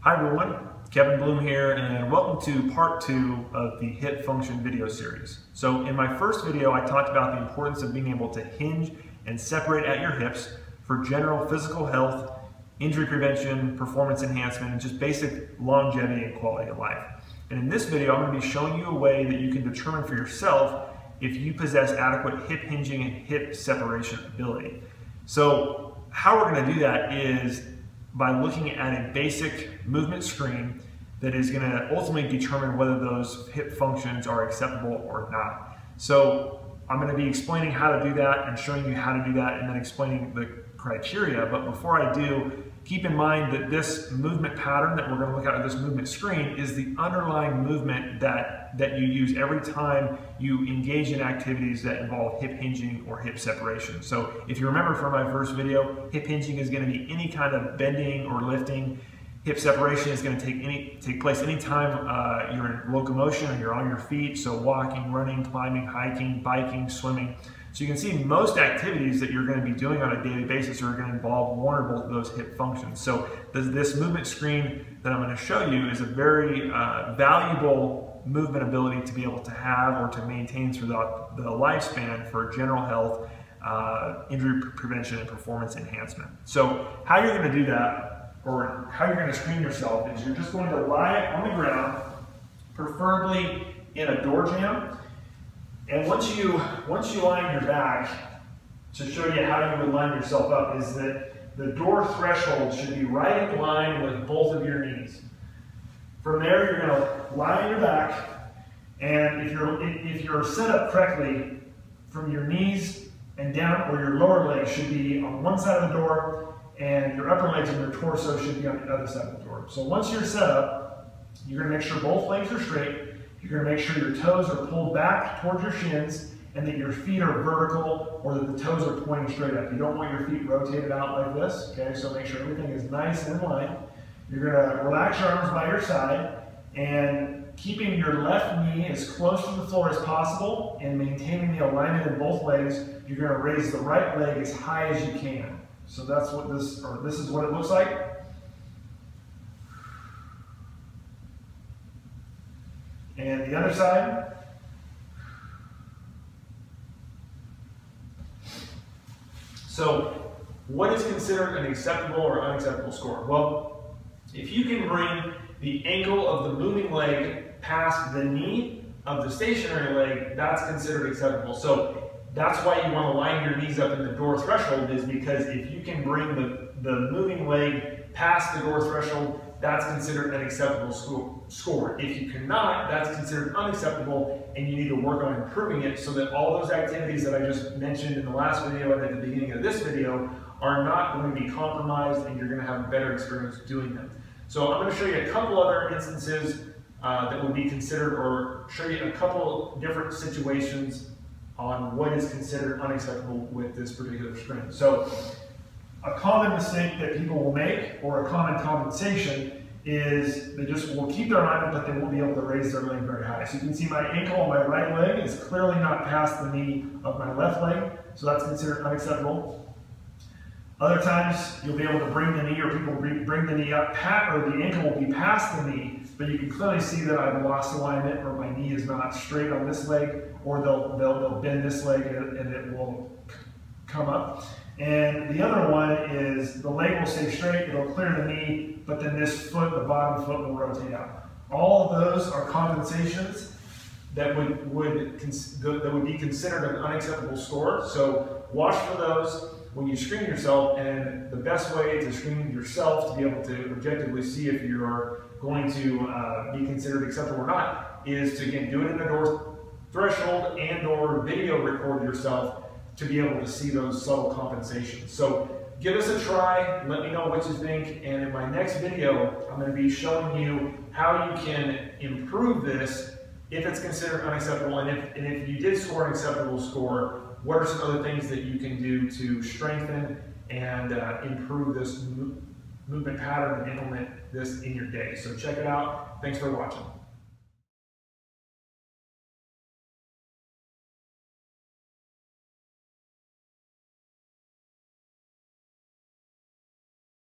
Hi everyone, Kevin Bloom here, and welcome to part 2 of the hip function video series. So in my first video I talked about the importance of being able to hinge and separate at your hips for general physical health, injury prevention, performance enhancement, and just basic longevity and quality of life. And in this video I'm going to be showing you a way that you can determine for yourself if you possess adequate hip hinging and hip separation ability. So how we're going to do that is by looking at a basic movement screen that is going to ultimately determine whether those hip functions are acceptable or not. So I'm going to be explaining how to do that and showing you how to do that and then explaining the criteria. But before I do, keep in mind that this movement pattern that we're going to look at this movement screen is the underlying movement that you use every time you engage in activities that involve hip hinging or hip separation. So if you remember from my first video, hip hinging is going to be any kind of bending or lifting. Hip separation is going to take place anytime you're in locomotion and you're on your feet, so walking, running, climbing, hiking, biking, swimming. So you can see most activities that you're going to be doing on a daily basis are going to involve one or both of those hip functions. So this movement screen that I'm going to show you is a very valuable movement ability to be able to have or to maintain throughout the lifespan for general health, injury prevention, and performance enhancement. So how you're going to do that, or how you're going to screen yourself, is you're just going to lie on the ground, preferably in a door jamb. And once you lie on your back, to show you how you would line yourself up, is that the door threshold should be right in line with both of your knees. From there, you're going to lie on your back, and if you're set up correctly, from your knees and down, or your lower legs should be on one side of the door, and your upper legs and your torso should be on the other side of the door. So once you're set up, you're going to make sure both legs are straight. You're going to make sure your toes are pulled back towards your shins and that your feet are vertical, or that the toes are pointing straight up. You don't want your feet rotated out like this, okay? So make sure everything is nice and in line. You're going to relax your arms by your side, and keeping your left knee as close to the floor as possible and maintaining the alignment in both legs, you're going to raise the right leg as high as you can. So that's what this is what it looks like. And the other side. So what is considered an acceptable or unacceptable score? Well, if you can bring the ankle of the moving leg past the knee of the stationary leg, that's considered acceptable. So that's why you want to line your knees up in the door threshold, is because if you can bring the moving leg past the door threshold, that's considered an acceptable score. If you cannot, that's considered unacceptable, and you need to work on improving it so that all those activities that I just mentioned in the last video and at the beginning of this video are not going to be compromised, and you're going to have a better experience doing them. So I'm going to show you a couple other instances that will be considered, or show you a couple different situations on what is considered unacceptable with this particular screen. So a common mistake that people will make, or a common compensation, is they just will keep their alignment, but they won't be able to raise their leg very high. So you can see my ankle on my right leg is clearly not past the knee of my left leg, so that's considered unacceptable. Other times you'll be able to bring the knee, or people bring the knee up, or the ankle will be past the knee, but you can clearly see that I've lost alignment, or my knee is not straight on this leg, or they'll bend this leg and it will come up. And the other one is the leg will stay straight, it'll clear the knee, but then this foot, the bottom foot, will rotate out. All of those are compensations that would be considered an unacceptable score. So watch for those when you screen yourself, and the best way to screen yourself to be able to objectively see if you are going to be considered acceptable or not is to, again, do it in the door threshold and/or video record yourself to be able to see those subtle compensations. So give us a try, let me know what you think, and in my next video, I'm going to be showing you how you can improve this if it's considered unacceptable, and if you did score an acceptable score, what are some other things that you can do to strengthen and improve this movement pattern and implement this in your day. So check it out. Thanks for watching.